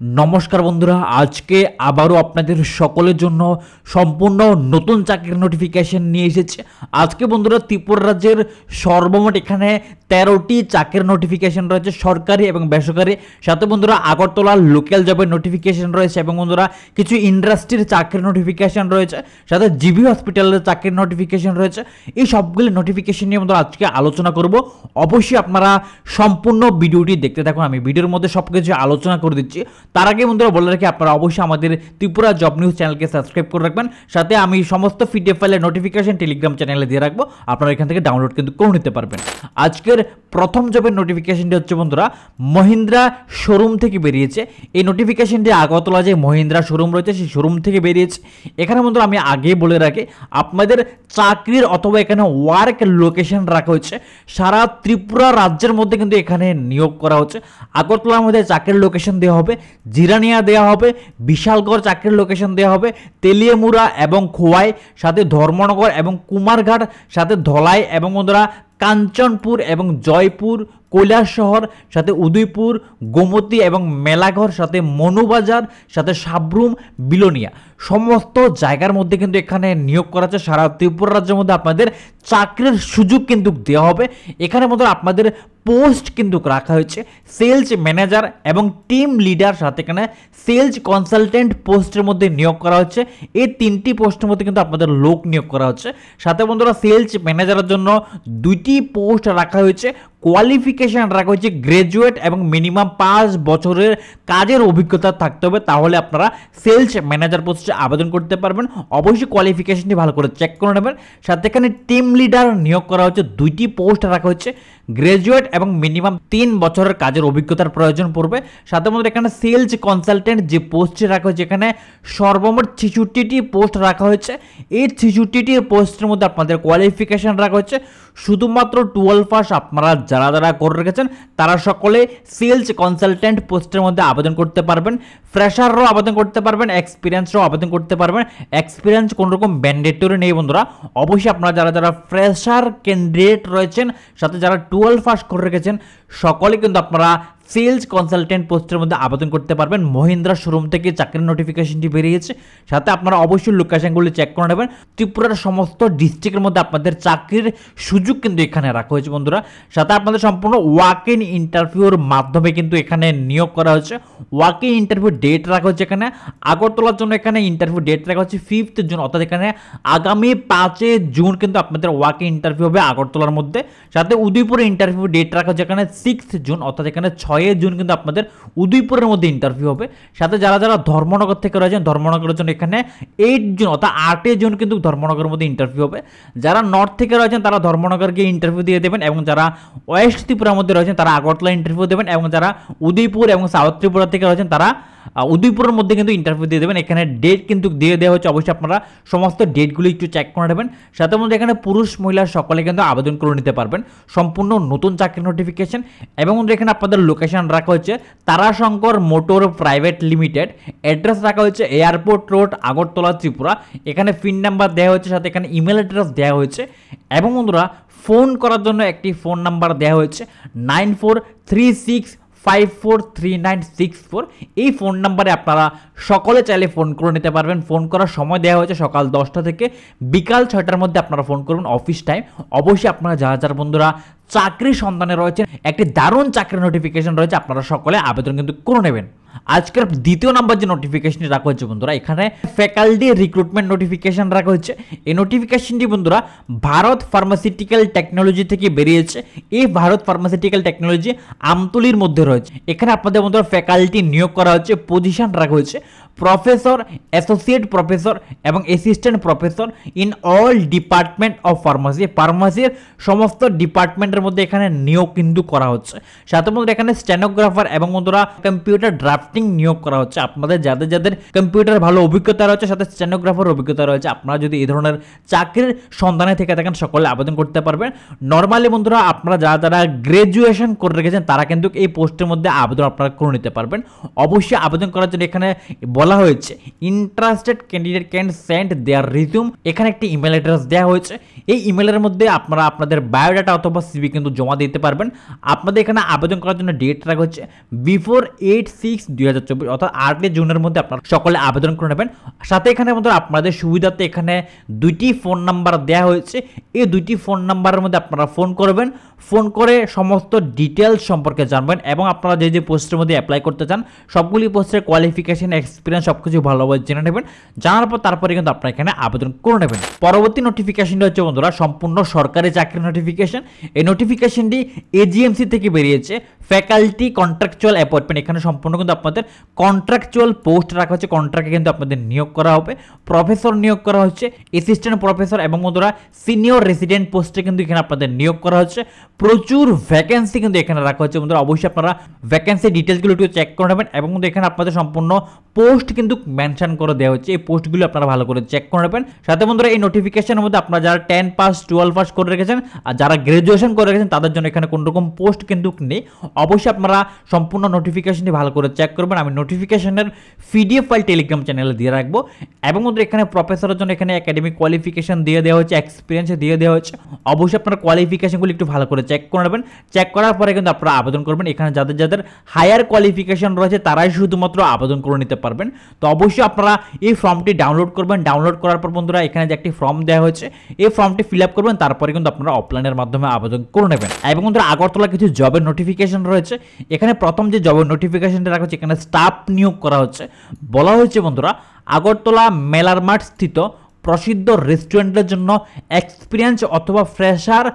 নমস্কার বন্ধুরা, আজকে আবারও আপনাদের সকলের জন্য সম্পূর্ণ নতুন চাকরির নোটিফিকেশন নিয়ে এসেছে। আজকে বন্ধুরা ত্রিপুরা রাজ্যের সর্বমোট এখানে 13টি চাকরির নোটিফিকেশন রয়েছে, সরকারি এবং বেসরকারি। সাথে বন্ধুরা আগরতলার লোকাল জবের নোটিফিকেশন রয়েছে এবং বন্ধুরা কিছু ইন্ডাস্ট্রির চাকরির নোটিফিকেশন রয়েছে, সাথে জিবি হসপিটালের চাকরির নোটিফিকেশন রয়েছে। এই সবগুলি নোটিফিকেশন নিয়ে বন্ধুরা আজকে আলোচনা করব। অবশ্যই আপনারা সম্পূর্ণ ভিডিওটি দেখতে থাকুন, আমি ভিডিওর মধ্যে সব কিছু আলোচনা করে দিচ্ছি। তার আগে বন্ধুরা বলে রাখি, আপনারা অবশ্যই আমাদের ত্রিপুরা জব নিউজ চ্যানেলকে সাবস্ক্রাইব করে রাখবেন। সাথে আমি সমস্ত পিডিএফ ফাইলের নোটিফিকেশন টেলিগ্রাম চ্যানেলে দিয়ে রাখবো, আপনারা এখান থেকে ডাউনলোড কিন্তু করে নিতে পারবেন। আজকের প্রথম জবের নোটিফিকেশনটি হচ্ছে বন্ধুরা মহিন্দ্রা শোরুম থেকে বেরিয়েছে। এই নোটিফিকেশনটি আগরতলা যে মহিন্দ্রা শোরুম রয়েছে সেই শোরুম থেকে বেরিয়েছে। এখানে বন্ধুরা আমি আগেই বলে রাখি, আপনাদের চাকরির অথবা এখানে ওয়ার্ক লোকেশন রাখা হচ্ছে সারা ত্রিপুরা রাজ্যের মধ্যে, কিন্তু এখানে নিয়োগ করা হচ্ছে। আগরতলার মধ্যে চাকরির লোকেশন দেওয়া হবে, জিরানিয়া দেওয়া হবে, বিশালগড় চাকরির লোকেশন দেওয়া হবে, তেলিয়ামুড়া এবং খোয়াই, সাথে ধর্মনগর এবং কুমারঘাট, সাথে ধলাই এবং বন্ধুরা কাঞ্চনপুর এবং জয়পুর, কৈলাসহর, সাথে উদয়পুর, গোমতী এবং মেলাঘর, সাথে মনুবাজার, সাথে সাব্রুম, বিলোনিয়া, সমস্ত জায়গার মধ্যে কিন্তু এখানে নিয়োগ করা আছে। সারা ত্রিপুরা রাজ্যের মধ্যে আপনাদের চাকরির সুযোগ কিন্তু দেওয়া হবে। এখানে মধ্যে আপনাদের পোস্ট কিন্তু রাখা হয়েছে সেলস ম্যানেজার এবং টিম লিডার, সাথে এখানে সেলস কনসালটেন্ট পোস্টের মধ্যে নিয়োগ করা হচ্ছে। এই তিনটি পোস্টের মধ্যে কিন্তু আপনাদের লোক নিয়োগ করা হচ্ছে। সাথে বন্ধুরা সেলস ম্যানেজারের জন্য 2টি পোস্ট রাখা হয়েছে। কোয়ালিফিকেশন রাখা হয়েছে গ্রাজুয়েট এবং মিনিমাম 5 বছরের কাজের অভিজ্ঞতা থাকতে হবে, তাহলে আপনারা সেলস ম্যানেজার পোস্টে আবেদন করতে পারবেন। অবশ্যই কোয়ালিফিকেশনটি ভালো করে চেক করে নেবেন। সাথে এখানে টিম লিডার নিয়োগ করা হচ্ছে, 2টি পোস্ট রাখা হচ্ছে। গ্রাজুয়েট এবং মিনিমাম 3 বছরের কাজের অভিজ্ঞতার প্রয়োজন পড়বে। সাথে মধ্যে এখানে সেলস কনসালটেন্ট যে পোস্টটি রাখা হয়েছে, এখানে সর্বমোট 66টি পোস্ট রাখা হয়েছে। এই 66টি পোস্টের মধ্যে আপনাদের কোয়ালিফিকেশন রাখা হচ্ছে শুধুমাত্র 12 পাস। আপনারা যারা যারা করে রেখেছেন তারা সকলে সেলস কনসালটেন্ট পোস্টের মধ্যে আবেদন করতে পারবেন। ফ্রেশাররাও আবেদন করতে পারবেন, এক্সপিরিয়েন্সরাও আবেদন করতে পারবেন। এক্সপিরিয়েন্স কোনো রকম ম্যান্ডেটরি নেই বন্ধুরা। অবশ্যই আপনারা যারা যারা ফ্রেশার ক্যান্ডিডেট রয়েছেন, সাথে যারা 12 পাস করে রেখেছেন, সকলে কিন্তু আপনারা সেলস কনসালটেন্ট পোস্টের মধ্যে আবেদন করতে পারবেন। মহিন্দ্রা শোরুম থেকে চাকরির নোটিফিকেশনটি বেরিয়েছে। সাথে আপনারা অবশ্যই লোকেশনগুলি চেক করে নেবেন। ত্রিপুরার সমস্ত ডিস্ট্রিক্টের মধ্যে আপনাদের চাকরির সুযোগ কিন্তু এখানে রাখা হয়েছে বন্ধুরা। সাথে আপনাদের সম্পূর্ণ ওয়াক ইন ইন্টারভিউর মাধ্যমে কিন্তু এখানে নিয়োগ করা হচ্ছে। ওয়াক ইন ইন্টারভিউ ডেট রাখা হচ্ছে এখানে আগরতলার জন্য, এখানে ইন্টারভিউ ডেট রাখা হচ্ছে 5 জুন, অর্থাৎ এখানে আগামী 5 জুন কিন্তু আপনাদের ওয়াক ইন ইন্টারভিউ হবে আগরতলার মধ্যে। সাথে উদয়পুরে ইন্টারভিউ ডেট রাখা হচ্ছে এখানে 6 জুন, অর্থাৎ এখানে 6 জুন কিন্তু আপনাদের উদয়পুরের মধ্যে ইন্টারভিউ হবে। সাথে যারা যারা ধর্মনগর থেকে রয়েছেন, ধর্মনগরের জন্য এখানে 8 জুন অর্থাৎ 8 জুন কিন্তু ধর্মনগরের মধ্যে ইন্টারভিউ হবে। যারা নর্থ থেকে রয়েছেন তারা ধর্মনগর গিয়ে ইন্টারভিউ দিয়ে দেবেন, এবং যারা ওয়েস্ট ত্রিপুরার মধ্যে রয়েছেন তারা আগরতলা ইন্টারভিউ দেবেন, এবং যারা উদয়পুর এবং সাউথ ত্রিপুরা থেকে রয়েছেন তারা উদয়পুরের মধ্যে কিন্তু ইন্টারভিউ দিয়ে দেবেন। এখানে ডেট কিন্তু দিয়ে দেওয়া হচ্ছে, অবশ্যই আপনারা সমস্ত ডেটগুলি একটু চেক করে নেবেন। সাথে মধ্যে এখানে পুরুষ মহিলা সকলে কিন্তু আবেদন করে নিতে পারবেন। সম্পূর্ণ নতুন চাকরি নোটিফিকেশন। এবং এখানে আপনাদের লোকেশন রাখা হচ্ছে Tarashankar motor private limited, address রাখা হচ্ছে এয়ারপোর্ট রোড, আগরতলা, ত্রিপুরা। এখানে পিন নাম্বার দেওয়া হয়েছে, সাথে এখানে ইমেল অ্যাড্রেস দেওয়া হয়েছে। এবং বন্ধুরা ফোন করার জন্য একটি ফোন নাম্বার দেওয়া হয়েছে 9436543964। এই ফোন নাম্বারে আপনারা সকলে চাইলে ফোন করে নিতে পারবেন। ফোন করার সময় দেওয়া হয়েছে সকাল 10টা থেকে বিকাল 6টার মধ্যে আপনারা ফোন করবেন, অফিস টাইম। অবশ্যই আপনারা যারা যারা বন্ধুরা চাকরির সন্ধানে রয়েছেন, একটি দারুণ চাকরির নোটিফিকেশন রয়েছে, আপনারা সকলে আবেদন কিন্তু করে নেবেন। আজকের দ্বিতীয় নাম্বার যে নোটিফিকেশনটি রাখা হচ্ছে বন্ধুরা, এখানে ফ্যাকাল্টি রিক্রুটমেন্ট নোটিফিকেশন রাখা হচ্ছে। এই নোটিফিকেশনটি বন্ধুরা ভারত ফার্মাসিউটিক্যাল টেকনোলজি থেকে বেরিয়েছে। এই ভারত ফার্মাসিউটিক্যাল টেকনোলজি আমতলির মধ্যে রয়েছে। এখানে আপনাদের বন্ধুরা ফ্যাকাল্টি নিয়োগ করা হচ্ছে, পজিশন রাখা হচ্ছে প্রফেসর, অ্যাসোসিয়েট প্রফেসর এবং assistant professor in all department of pharmacy. ফার্মাসির সমস্ত ডিপার্টমেন্টের মধ্যে এখানে নিয়োগ কিন্তু করা হচ্ছে। সাথে মধ্যে এখানে স্টেনোগ্রাফার এবং বন্ধুরা কম্পিউটার ড্রাফটিং নিয়োগ করা হচ্ছে। আপনাদের যাদের যাদের কম্পিউটার ভালো অভিজ্ঞতা রয়েছে, সাথে স্টেনোগ্রাফার অভিজ্ঞতা রয়েছে, আপনারা যদি এই ধরনের চাকরির সন্ধানে থেকে থাকেন সকলে আবেদন করতে পারবেন। নর্মালি বন্ধুরা আপনারা যারা যারা গ্রাজুয়েশন করে রেখেছেন তারা কিন্তু এই পোস্টের মধ্যে আবেদন আপনারা করে নিতে পারবেন। অবশ্যই আবেদন করার জন্য এখানে বলা হয়েছে interested candidate can send there resume. এখানে একটি ইমেল অ্যাড্রেস দেওয়া হয়েছে। এই ইমেলের মধ্যে আপনারা আপনাদের বায়োডাটা অথবা সিভি সিভি কিন্তু জমা দিতে পারবেন। আপনাদের এখানে আবেদন করার জন্য ডেট রাখা হচ্ছে বিফোর 8/6/2024 অর্থাৎ 8 জুনের মধ্যে আপনারা সকলে আবেদন করে নেবেন। সাথে এখানে বন্ধুরা আপনাদের সুবিধাতে এখানে দুইটি ফোন নাম্বার দেওয়া হয়েছে। এই দুইটি ফোন নাম্বারের মধ্যে আপনারা ফোন করবেন, ফোন করে সমস্ত ডিটেলস সম্পর্কে জানবেন এবং আপনারা যে পোস্টের মধ্যে অ্যাপ্লাই করতে চান সবগুলি পোস্টের কোয়ালিফিকেশন, এক্সপিরিয়েন্স সবকিছু ভালোভাবে জেনে নেবেন। জানার পর তারপরে কিন্তু আপনারা এখানে আবেদন করে নেবেন। পরবর্তী নোটিফিকেশনটি হচ্ছে বন্ধুরা সম্পূর্ণ সরকারি চাকরির নোটিফিকেশন। এই নোটিফিকেশনটি এজিএমসি থেকে বেরিয়েছে, ফ্যাকাল্টি কন্ট্রাকচুয়াল অ্যাপয়েন্টমেন্ট। এখানে সম্পূর্ণ কিন্তু আপনাদের কন্ট্রাকচুয়াল পোস্ট রাখা হচ্ছে, কন্ট্রাক্টে কিন্তু আপনাদের নিয়োগ করা হবে। প্রফেসর নিয়োগ করা হচ্ছে, অ্যাসিস্ট্যান্ট প্রফেসর এবং বন্ধুরা সিনিয়র রেসিডেন্ট পোস্টে কিন্তু এখানে আপনাদের নিয়োগ করা হচ্ছে। প্রচুর ভ্যাকেন্সি কিন্তু এখানে রাখা হচ্ছে বন্ধুরা। অবশ্যই আপনারা ভ্যাকেন্সি ডিটেলসগুলো একটু চেক করে নেবেন এবং এখানে আপনাদের সম্পূর্ণ পোস্ট কিন্তু মেনশন করে দেওয়া হচ্ছে। এই পোস্টগুলো আপনারা ভালো করে চেক করে নেবেন। সাথে বন্ধুরা এই নোটিফিকেশনের মধ্যে আপনারা যারা 10 পাস 12 পাস করে রেখেছেন আর যারা গ্রাজুয়েশন করে রেখেছেন তাদের জন্য এখানে কোনো রকম পোস্ট কিন্তু নেই। অবশ্যই আপনারা সম্পূর্ণ নোটিফিকেশনটি ভালো করে চেক করবেন। আমি নোটিফিকেশনের পিডিএফ ফাইল টেলিগ্রাম চ্যানেলে দিয়ে রাখবো এবং বন্ধুরা এখানে প্রফেসরের জন্য এখানে একাডেমিক কোয়ালিফিকেশন দিয়ে দেওয়া হচ্ছে, এক্সপিরিয়েন্স দিয়ে দেওয়া হচ্ছে। অবশ্যই আপনারা কোয়ালিফিকেশনগুলো একটু ভালো করে চেক করে নেবেন। চেক করার পরে কিন্তু আপনারা আবেদন করবেন। এখানে যাদের হায়ার কোয়ালিফিকেশন রয়েছে তারাই শুধুমাত্র আবেদন করে নিতে পারবেন। তো অবশ্যই আপনারা এই ফর্মটি ডাউনলোড করবেন। ডাউনলোড করার পর বন্ধুরা এখানে যে একটি ফর্ম দেওয়া হয়েছে এই ফর্মটি ফিল আপ করবেন, তারপরে কিন্তু আপনারা অফলাইনের মাধ্যমে আবেদন করে নেবেন। এবং বন্ধুরা আগরতলা কিছু জবের নোটিফিকেশন রয়েছে। এখানে প্রথম যে জবের নোটিফিকেশনটা রাখা হচ্ছে এখানে স্টাফ নিয়োগ করা হচ্ছে। বলা হয়েছে বন্ধুরা আগরতলা মেলার মাঠ স্থিত প্রসিদ্ধ রেস্টুরেন্টের জন্য এক্সপিরিয়েন্স অথবা ফ্রেশার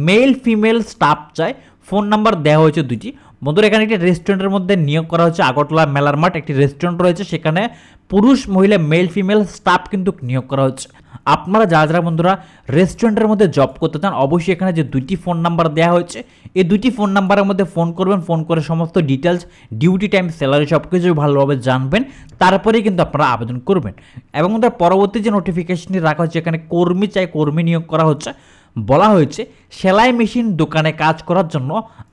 মেল ফিমেল স্টাফ চায়। ফোন নাম্বার দেওয়া হয়েছে দুইটি। বন্ধুরা এখানে একটি রেস্টুরেন্টের মধ্যে নিয়োগ করা হচ্ছে। আগরতলা মেলার মাঠ একটি রেস্টুরেন্ট রয়েছে, সেখানে পুরুষ মহিলা মেল ফিমেল স্টাফ কিন্তু নিয়োগ করা হচ্ছে। আপনারা যারা বন্ধুরা রেস্টুরেন্টের মধ্যে জব করতে চান অবশ্যই এখানে যে দুইটি ফোন নাম্বার দেওয়া হয়েছে এই দুইটি ফোন নাম্বারের মধ্যে ফোন করবেন। ফোন করে সমস্ত ডিটেলস, ডিউটি টাইম, স্যালারি সব কিছু ভালোভাবে জানবেন, তারপরেই কিন্তু আপনারা আবেদন করবেন। এবং বন্ধুরা পরবর্তী যে নোটিফিকেশনটি রাখা হচ্ছে এখানে কর্মী চাই, কর্মী নিয়োগ করা হচ্ছে। বলা হয়েছে সেলাই মেশিন দোকানে কাজ করার জন্য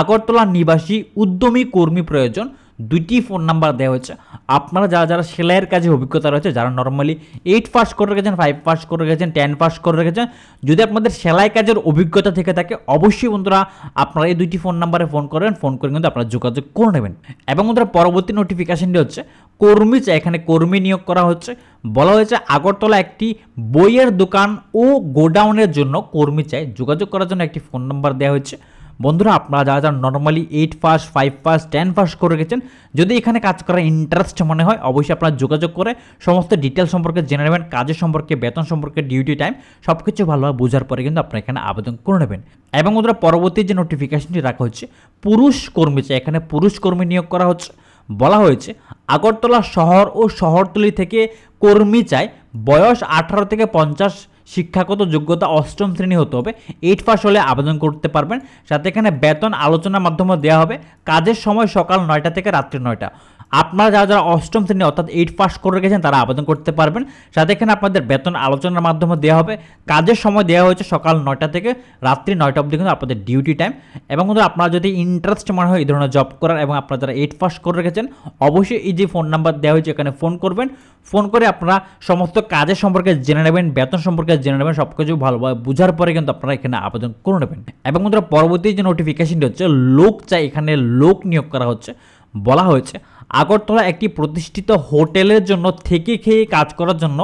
আগরতলা নিবাসী উদ্যমী কর্মী প্রয়োজন। দুইটি ফোন নাম্বার দেওয়া হয়েছে। আপনারা যারা সেলাইয়ের কাজে অভিজ্ঞতা রয়েছে, যারা নর্মালি 8 পাস করে রেখেছেন, 5 পাস করে রেখেছেন, 10 পাস করে রেখেছেন, যদি আপনাদের সেলাই কাজের অভিজ্ঞতা থেকে থাকে অবশ্যই বন্ধুরা আপনারা এই দুইটি ফোন নাম্বারে ফোন করবেন। ফোন করে কিন্তু আপনারা যোগাযোগ করে নেবেন। এবং বন্ধুরা পরবর্তী নোটিফিকেশনটি হচ্ছে কর্মী চাই, এখানে কর্মী নিয়োগ করা হচ্ছে। বলা হয়েছে আগরতলা একটি বইয়ের দোকান ও গোডাউনের জন্য কর্মী চাই। যোগাযোগ করার জন্য একটি ফোন নাম্বার দেওয়া হয়েছে। বন্ধুরা আপনারা যারা নর্মালি 8 পাস 5 পাস 10 পাস করে রেখেছেন, যদি এখানে কাজ করার ইন্টারেস্ট মনে হয় অবশ্যই আপনারা যোগাযোগ করে সমস্ত ডিটেল সম্পর্কে জেনে নেবেন, কাজের সম্পর্কে, বেতন সম্পর্কে, ডিউটি টাইম সব কিছু ভালোভাবে বোঝার পরে কিন্তু আপনারা এখানে আবেদন করে নেবেন। এবং বন্ধুরা পরবর্তী যে নোটিফিকেশনটি রাখা হচ্ছে পুরুষ কর্মী চাই, এখানে পুরুষ কর্মী নিয়োগ করা হচ্ছে। বলা হয়েছে আগরতলা শহর ও শহরতলি থেকে কর্মী চাই, বয়স 18 থেকে 50, শিক্ষাগত যোগ্যতা 8ম শ্রেণী হতে হবে, 8 পাস হলে আবেদন করতে পারবেন। সাথে এখানে বেতন আলোচনার মাধ্যমে দেওয়া হবে। কাজের সময় সকাল 9টা থেকে রাত্রি 9টা। আপনারা যারা 8ম শ্রেণী অর্থাৎ 8 পাস করে রেখেছেন তারা আবেদন করতে পারবেন। সাথে এখানে আপনাদের বেতন আলোচনার মাধ্যমে দেওয়া হবে। কাজের সময় দেওয়া হয়েছে সকাল 9টা থেকে রাত্রি 9টা অবধি কিন্তু আপনাদের ডিউটি টাইম। এবং কিন্তু আপনারা যদি ইন্টারেস্ট মনে হয় এই ধরনের জব করার এবং আপনারা যারা 8 পাস করে রেখেছেন অবশ্যই এই যে ফোন নাম্বার দেওয়া হয়েছে এখানে ফোন করবেন। ফোন করে আপনারা সমস্ত কাজের সম্পর্কে জেনে নেবেন, বেতন সম্পর্কে জেনে নেবেন, সব কিছু ভালোভাবে বোঝার পরে কিন্তু আপনারা এখানে আবেদন করে নেবেন। এবং বন্ধুরা পরবর্তী যে নোটিফিকেশনটি হচ্ছে লোক চাই, এখানে লোক নিয়োগ করা হচ্ছে। বলা হয়েছে আগরতলা একটি প্রতিষ্ঠিত হোটেলের জন্য থেকে খেয়ে কাজ করার জন্য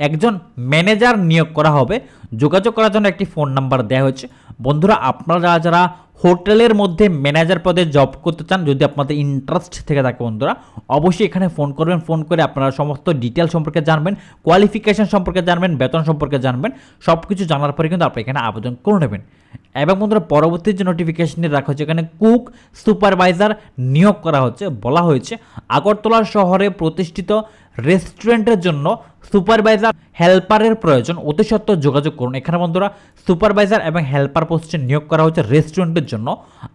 একজন ম্যানেজার নিয়োগ করা হবে। যোগাযোগ করার জন্য একটি ফোন নাম্বার দেওয়া হয়েছে। বন্ধুরা আপনারা যারা হোটেলের মধ্যে ম্যানেজার পদে জব করতে চান, যদি আপনাদের ইন্টারেস্ট থেকে থাকে বন্ধুরা অবশ্যই এখানে ফোন করবেন। ফোন করে আপনারা সমস্ত ডিটেল সম্পর্কে জানবেন, কোয়ালিফিকেশন সম্পর্কে জানবেন, বেতন সম্পর্কে জানবেন, সব কিছু জানার পরে কিন্তু আপনি এখানে আবেদন করে নেবেন। এবং বন্ধুরা পরবর্তী যে নোটিফিকেশনটি রাখা হচ্ছে এখানে কুক সুপারভাইজার নিয়োগ করা হচ্ছে। বলা হয়েছে আগরতলা শহরে প্রতিষ্ঠিত রেস্টুরেন্টের জন্য সুপারভাইজার হেল্পারের প্রয়োজন, অতি সত্ত্বর যোগাযোগ করুন। এখানে বন্ধুরা সুপারভাইজার এবং হেল্পার পোস্টে নিয়োগ করা হচ্ছে রেস্টুরেন্টের জন্য।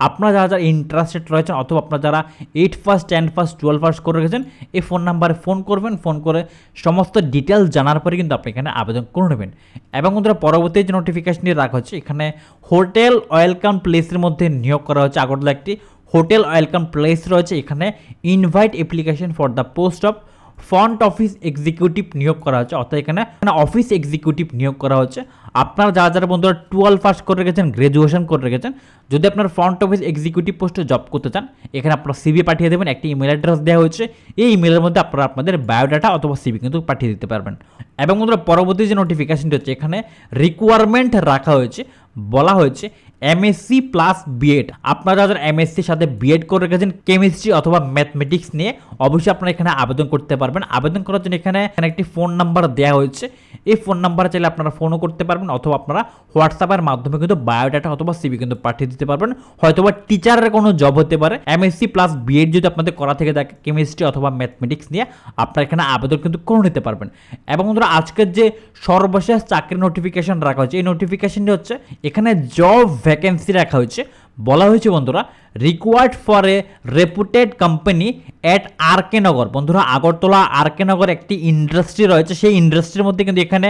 আপনারা যারা ইন্টারেস্টেড রয়েছেন অথবা আপনারা যারা 8 পাস 10 পাস 12 পাস করে রেখেছেন এই ফোন নাম্বারে ফোন করবেন। ফোন করে সমস্ত ডিটেলস জানার পরে কিন্তু আপনি এখানে আবেদন করে নেবেন। এবং বন্ধুরা পরবর্তী যে নোটিফিকেশনটি রাখা হচ্ছে এখানে হোটেল ওয়েলকাম প্লেসের মধ্যে নিয়োগ করা হচ্ছে। আগরতলা একটি হোটেল ওয়েলকাম প্লেস রয়েছে, এখানে invite application for the post of front office executive নিয়োগ করা হচ্ছে, অর্থাৎ এখানে অফিস এক্সিকিউটিভ নিয়োগ করা হচ্ছে। আপনারা যারা বন্ধুরা 12 পাস করে রেখেছেন, গ্রাজুয়েশন করে রেখেছেন, যদি আপনার ফ্রন্ট অফিস এক্সিকিউটিভ পোস্টে জব করতে চান, এখানে আপনারা সিভি পাঠিয়ে দেবেন। একটি ইমেল অ্যাড্রেস দেওয়া হয়েছে, এই ইমেলের মধ্যে আপনারা আপনাদের বায়োডাটা অথবা সিভি কিন্তু পাঠিয়ে দিতে পারবেন। এবং বন্ধুরা পরবর্তী যে নোটিফিকেশনটি হচ্ছে, এখানে রিকোয়ারমেন্ট রাখা হয়েছে, বলা হয়েছে এমএসসি প্লাস বিএড। আপনারা যারা এমএসসির সাথে বিএড করে রেখেছেন কেমিস্ট্রি অথবা ম্যাথমেটিক্স নিয়ে, অবশ্যই আপনারা এখানে আবেদন করতে পারবেন। আবেদন করার জন্য এখানে একটি ফোন নাম্বার দেওয়া হয়েছে, এই ফোন নাম্বারে চাইলে আপনারা ফোনও করতে পারবেন, অথবা আপনারা হোয়াটসঅ্যাপের মাধ্যমে কিন্তু বায়োডাটা অথবা সিভি কিন্তু পাঠিয়ে দিতে পারবেন। হয়তোবা টিচারের কোনো জব হতে পারে, এমএসসি প্লাস বিএড যদি আপনাদের করা থেকে থাকে কেমিস্ট্রি অথবা ম্যাথমেটিক্স নিয়ে, আপনারা এখানে আবেদন কিন্তু করে নিতে পারবেন। এবং বন্ধুরা আজকের যে সর্বশেষ চাকরির নোটিফিকেশন রাখা হয়েছে, এই নোটিফিকেশনটি হচ্ছে এখানে জব ভ্যাকেন্সি রাখা হয়েছে, বলা হয়েছে বন্ধুরা required for a reputed company at RK Nagar. বন্ধুরা আগরতলা আরকে নগর একটি ইন্ডাস্ট্রি রয়েছে, সেই ইন্ডাস্ট্রির মধ্যে কিন্তু এখানে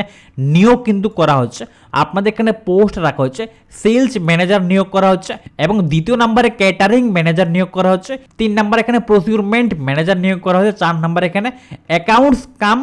নিয়োগ কিন্তু করা হচ্ছে। আপনাদের এখানে পোস্ট রাখা হচ্ছে সেলস ম্যানেজার নিয়োগ করা হচ্ছে, এবং দ্বিতীয় নম্বরে ক্যাটারিং ম্যানেজার নিয়োগ করা হচ্ছে, 3 নম্বরে এখানে প্রকিউরমেন্ট ম্যানেজার নিয়োগ করা হচ্ছে, 4 নম্বরে এখানে অ্যাকাউন্টস কাম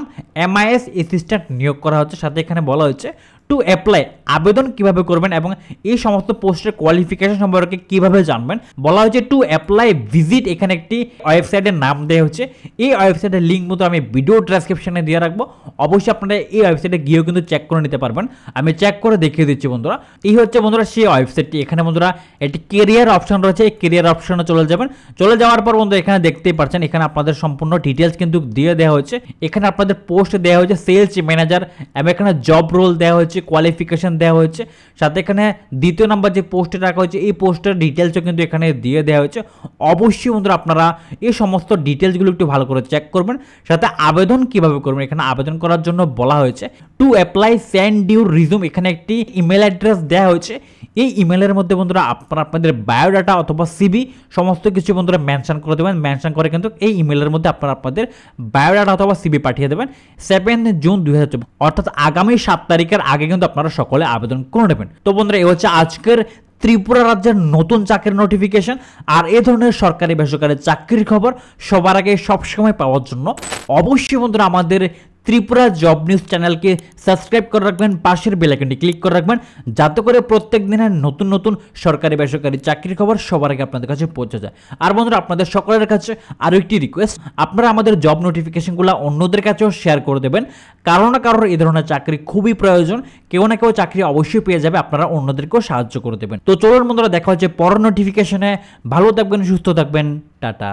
এমআইএস অ্যাসিস্ট্যান্ট নিয়োগ করা হচ্ছে। সাথে এখানে বলা হচ্ছে টু অ্যাপ্লাই, আবেদন কিভাবে করবেন এবং এই সমস্ত পোস্টের কোয়ালিফিকেশন সম্পর্কে কিভাবে জানবেন। বলা হয়েছে টু অ্যাপ্লাই ভিজিট, এখানে একটি ওয়েবসাইটের নাম দেওয়া হচ্ছে, এই ওয়েবসাইটের লিঙ্ক মতো আমি ভিডিও ডেসক্রিপশনে দিয়ে রাখবো, অবশ্যই আপনারা এই ওয়েবসাইটে গিয়েও কিন্তু চেক করে নিতে পারবেন। আমি চেক করে দেখিয়ে দিচ্ছি বন্ধুরা, এই হচ্ছে বন্ধুরা সেই ওয়েবসাইটটি। এখানে বন্ধুরা একটি কেরিয়ার অপশন রয়েছে, এই কেরিয়ার অপশনে চলে যাবেন। চলে যাওয়ার পর বন্ধুরা এখানে দেখতেই পাচ্ছেন, এখানে আপনাদের সম্পূর্ণ ডিটেলস কিন্তু দিয়ে দেওয়া হয়েছে। এখানে আপনাদের পোস্ট দেওয়া হয়েছে সেলস ম্যানেজার, এবং এখানে জব রোল দেওয়া হয়েছে, কোয়ালিফিকেশন দেওয়া হয়েছে, সাথে এখানে দ্বিতীয় নাম্বার যে পোস্টে রাখা হয়েছে এই পোস্টের ডিটেলসও কিন্তু এখানে দিয়ে দেওয়া হয়েছে। অবশ্যই বন্ধুরা আপনারা এই সমস্ত ডিটেলসগুলো একটু ভালো করে চেক করবেন। সাথে আবেদন কিভাবে করবেন, এখানে আবেদন করার জন্য বলা হয়েছে to apply send your resume, এখানে একটি ইমেল অ্যাড্রেস দেওয়া হয়েছে। এই ইমেলের মধ্যে বন্ধুরা আপনারা আপনাদের বায়োডাটা অথবা সিভি সমস্ত কিছু বন্ধুরা মেনশন করে দেবেন, মেনশন করে কিন্তু এই ইমেলের মধ্যে আপনারা আপনাদের বায়োডাটা অথবা সিভি পাঠিয়ে দেবেন 7 জুন 2024, অর্থাৎ আগামী 7 তারিখের আগে কিন্তু আপনারা সকলে আবেদন করে নেবেন। তো বন্ধুরা এই হচ্ছে আজকের ত্রিপুরা রাজ্যের নতুন চাকরির নোটিফিকেশন। আর এই ধরনের সরকারি বেসরকারি চাকরির খবর সবার আগে সবসময় পাওয়ার জন্য অবশ্যই বন্ধুরা আমাদের ত্রিপুরা জব নিউজ চ্যানেলকে সাবস্ক্রাইব করে রাখবেন, পাশের বেল আইকনটি ক্লিক করে রাখবেন, যাতে করে প্রত্যেক দিনের নতুন নতুন সরকারি বেসরকারি চাকরির খবর সবার আগে আপনাদের কাছে পৌঁছে যায়। আর বন্ধুরা আপনাদের সকলের কাছে আরও একটি রিকোয়েস্ট, আপনারা আমাদের জব নোটিফিকেশনগুলো অন্যদের কাছেও শেয়ার করে দেবেন, কারো না কারোর এই ধরনের চাকরি খুবই প্রয়োজন, কেউ না কেউ চাকরি অবশ্যই পেয়ে যাবে, আপনারা অন্যদেরকেও সাহায্য করে দেবেন। তো চলুন বন্ধুরা দেখা হচ্ছে পরের নোটিফিকেশনে, ভালো থাকবেন, সুস্থ থাকবেন, টাটা।